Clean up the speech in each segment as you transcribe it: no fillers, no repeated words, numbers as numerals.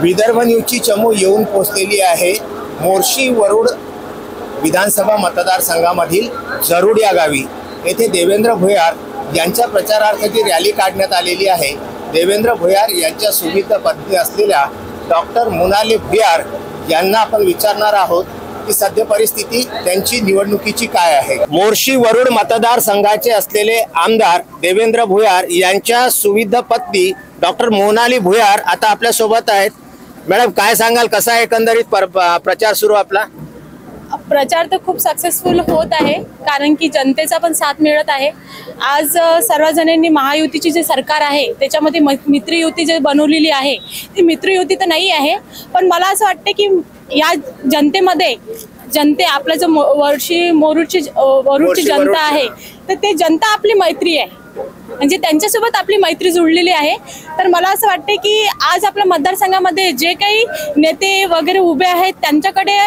विदर्भ न्यूजची चमू येऊन पोहोचलेली आहे मोर्शी वरुड विधानसभा मतदारसंघामधील जरुड या गावी। येथे देवेंद्र भुयार यांच्या प्रचारार्थी रॅली काढण्यात आलेली आहे। देवेंद्र भुयार यांच्या सुविध पत्नी असलेल्या डॉक्टर मोनाली भुयार यांना आपण विचारणार आहोत की सध्या परिस्थिती त्यांची निवडणुकीची काय आहे। मोर्शी वरुड मतदारसंघाचे असलेले आमदार देवेंद्र भुयार यांच्या सुविध पत्नी डॉक्टर मोनाली भुयार आता आपल्या सोबत आहेत। मॅडम, काय सांगाल, कसा आहे एकंदरीत प्रचार सुरू आपला? प्रचार तर खूप सक्सेसफुल होत आहे, कारण की जनतेचा पण साथ मिळत आहे। आज सर्वजणांनी महायुतीची जे सरकार आहे त्याच्यामध्ये मित्र युती जे बनवलेली आहे ती मित्र युती तर नाही आहे, पण मला असं वाटते की या जनतेमध्ये आपला जो वरुडची जनता आहे तर ते जनता आपली मैत्री आहे, म्हणजे त्यांच्यासोबत आपली मैत्री जुळलेली आहे। तर मला असं वाटते की आज आपल्या मतदारसंघामध्ये जे काही नेते वगैरे उभे आहेत त्यांच्याकडे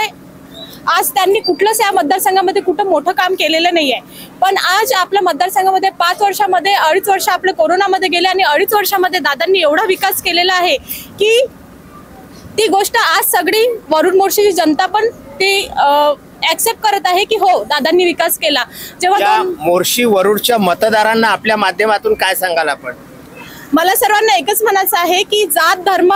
आज त्यांनी कुठलंच या मतदारसंघामध्ये कुठं मोठं काम केलेलं नाही आहे, पण आज आपल्या मतदारसंघामध्ये 5 वर्षामध्ये 2.5 वर्ष आपले कोरोनामध्ये गेले आणि 2.5 वर्षामध्ये दादांनी एवढा विकास केलेला आहे की ती गोष्ट आज सगळी वरुड मोर्शीची जनता पण ती ऍक्सेप्ट करत आहे की हो, दादांनी विकास केला। जेव्हा मोर्शी वरुडच्या मतदारांना आपल्या माध्यमातून काय सांगाल आपण? मला सर्वांना एकच म्हणायचं आहे की जात धर्म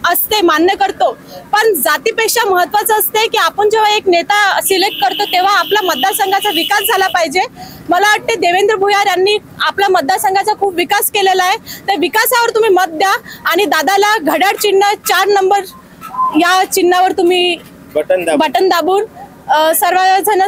असते, मान्य करतो, पण जातीपेक्षा महत्त्वाचं असते की आपण जेव्हा एक नेता सिलेक्ट करतो तेव्हा आपला मतदारसंघाचा विकास झाला पाहिजे। मला वाटते देवेंद्र भुयार यांनी आपल्या मतदारसंघाचा खूप विकास केलेला आहे, त्या विकासावर तुम्ही मत द्या आणि दादाला घड्याळ चिन्ह 4 नंबर या चिन्हावर तुम्ही बटन दाबून सर्वजण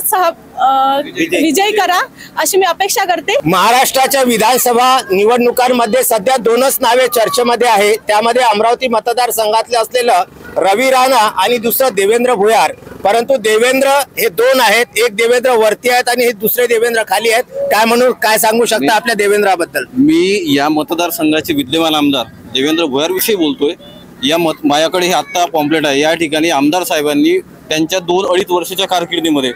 विजयी करा अशी मी अपेक्षा करते। महाराष्ट्राच्या विधानसभा निवडणुकांमध्ये सध्या 2च नावे चर्चेमध्ये आहे, त्यामध्ये अमरावती मतदारसंघातले असलेलं रवी राणा आणि दुसरं देवेंद्र भुयार। परंतु देवेंद्र हे 2 आहेत, एक देवेंद्र वरती आहेत आणि हे दुसरे देवेंद्र खाली आहेत। काय म्हणून काय सांगू शकता आपल्या देवेंद्राबद्दल? मी या मतदारसंघाचे विद्यमान आमदार देवेंद्र भुयार विषयी बोलतोय। माझ्याकडे हे आत्ता पॉम्पलेट आहे। या ठिकाणी आमदार साहेबांनी त्यांच्या 2-2.5 वर्षाच्या कारकिर्दीमध्ये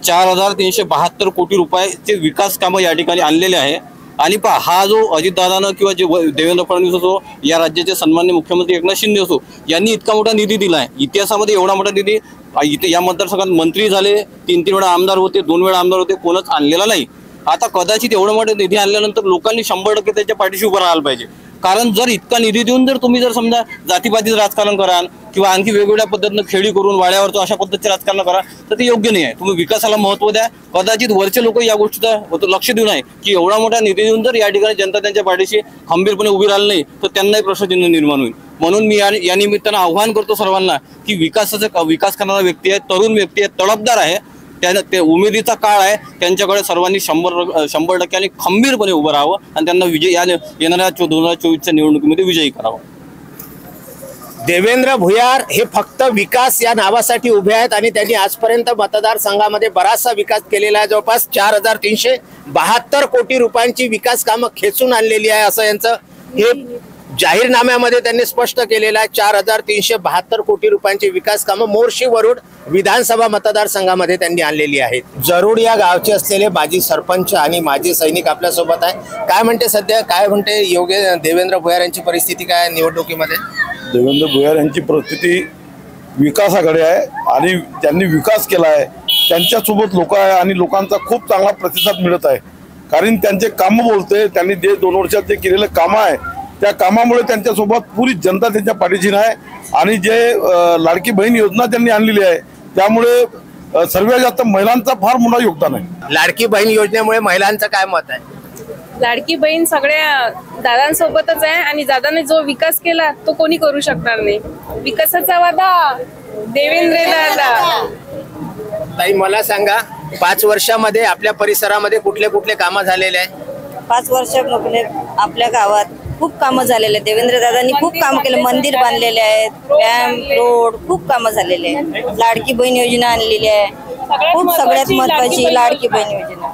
4,372 कोटी रुपयाचे विकास कामं या ठिकाणी आणलेले आहे। आणि हा जो अजितदादानं किंवा जे देवेंद्र फडणवीस असो, या राज्याचे सन्माननीय मुख्यमंत्री एकनाथ शिंदे असो, यांनी इतका मोठा निधी दिला आहे। इतिहासामध्ये एवढा मोठा निधी इथे या मतदारसंघात मंत्री झाले, 3-3 वेळा आमदार होते, 2 वेळा आमदार होते, कोणच आणलेला नाही। आता कदाचित एवढा मोठा निधी आणल्यानंतर लोकांनी 100% त्याच्या पाठीशी उभं राहायला पाहिजे, कारण जर इतका निधी देऊन जर तुम्ही जर समजा जातीपातीचं राजकारण कराल किंवा आणखी वेगवेगळ्या पद्धतीनं खेळी करून वाड्यावरचं अशा पद्धतीचे राजकारण करा तर ते योग्य नाही आहे। तुम्ही विकासाला महत्त्व द्या। कदाचित वरचे लोक या गोष्टीचं लक्ष देऊ नये की एवढा मोठा निधी देऊन जर या ठिकाणी जनता त्यांच्या पाठीशी खंबीरपणे उभी राहिली नाही तर त्यांनाही प्रश्नचिन्ह निर्माण होईल। म्हणून मी या निमित्तानं आव्हान करतो सर्वांना की विकास करणारा व्यक्ती आहे, तरुण व्यक्ती आहे, तडफदार आहे, ते उमेदीचा काळ आहे, त्यांच्याकडे सर्वांनी 100% खंबीरपणे उभं राहावं आणि त्यांना येणाऱ्या 2024च्या निवडणुकीमध्ये विजयी करावं। देवेंद्र भुयार हे फक्त विकास या नावासाठी उभे आहेत आणि त्यांनी आजपर्यंत मतदारसंघामध्ये बराचसा विकास केलेला आहे। जवळपास 4,372 कोटी रुपयांची विकास कामं खेचून आणलेली आहे, असं यांचं हे जाहीरनाम्यामध्ये त्यांनी स्पष्ट केलेलं आहे। 4,372 कोटी रुपयांची विकास कामं मोर्शी वरुड विधानसभा मतदारसंघामध्ये त्यांनी आणलेली आहेत। जरुड या गावचे असलेले माजी सरपंच आणि माजी सैनिक आपल्या सोबत आहे। काय म्हणते सध्या, काय म्हणते योग्य देवेंद्र भुयार यांची परिस्थिती काय निवडणुकीमध्ये? देवेंद्र भुयार यांची परिस्थिती विकासाकडे आहे आणि त्यांनी विकास केला आहे, त्यांच्यासोबत लोक आहे आणि लोकांचा खूप चांगला प्रतिसाद मिळत आहे, कारण त्यांचे कामं बोलते। त्यांनी 2 वर्षात जे केलेले कामं आहे त्या कामामुळे त्यांच्यासोबत पुरी जनता त्यांच्या पाठीशी आहे आणि जे लाडकी बहीण योजना त्यांनी आणलेली आहे त्यामुळे सर्वात जास्त महिलांचा फार मोठा योगदान आहे। लाडकी बहीण योजनेमुळे महिलांचं काय मत आहे? लाडकी बहीण सगळ्या दादांसोबतच आहे आणि दादाने जो विकास केला तो कोणी करू शकणार नाही। विकासाचा वादा देवेंद्र दादा। ताई, मला सांगा, 5 वर्षामध्ये आपल्या परिसरामध्ये कुठले कुठले कामं झालेले आहे? 5 वर्षामध्ये आपल्या गावात खूप कामं झालेले आहेत। देवेंद्र दादांनी खूप काम केले, मंदिर बांधलेले आहेत, डॅम, रोड, खूप कामं झालेले आहेत। लाडकी बहीण योजना आणलेली आहे, खूप सगळ्यात महत्वाची लाडकी बहीण योजना।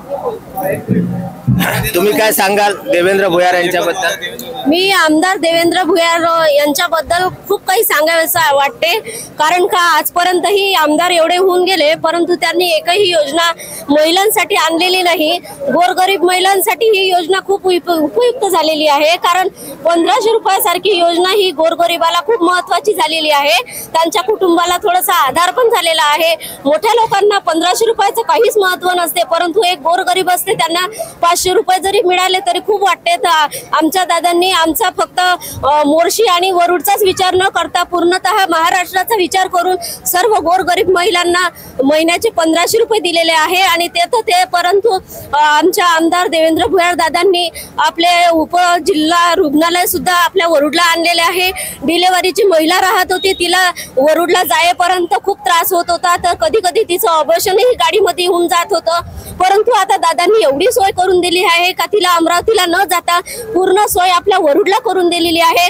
तुम्ही काय सांगाल देवेंद्र भुयार यांच्याबद्दल? मी आमदार देवेंद्र भुयार यांच्याबद्दल खूप काही सांगायचं वाटते, कारण का आजपर्यंतही आमदार एवढे होऊन गेले परंतु त्यांनी एकही योजना महिलांसाठी आणलेली नाही। गोरगरीब महिलांसाठी ही योजना खूप उपयुक्त झालेली आहे, कारण 1500 रुपयासारखी योजना ही गोरगरिबाला खूप महत्त्वाची झालेली आहे। त्यांच्या कुटुंबाला थोडासा आधार पण झालेला आहे। मोठ्या लोकांना 1500 रुपयाचं काहीच महत्त्व नसते, परंतु एक गोरगरीब असते त्यांना 500 रुपये जरी मिळाले तरी खूप वाटते। आमच्या दादांनी आमचा फक्त मोर्शी आणि वरुडचाच विचार न करता पूर्णतः महाराष्ट्राचा विचार करून सर्व गोरगरीब महिलांना महिन्याचे 1500 रुपये दिलेले आहे। आणि ते परंतु आमच्या आमदार देवेंद्र भुयार दादांनी आपले उपजिल्हा रुग्णालय सुद्धा आपल्या वरुडला आणलेले आहे। डिलिव्हरीची महिला राहत होती, तिला वरुडला जायपर्यंत खूप त्रास होत होता, तर कधी कधी तिचं ऑपरेशनही गाडीमध्ये होऊन जात होतं, परंतु आता दादांनी एवढी सोय करून दिली आहे का तिला अमरावतीला न जाता पूर्ण सोय आपल्या वरुडला करून दिलेली आहे।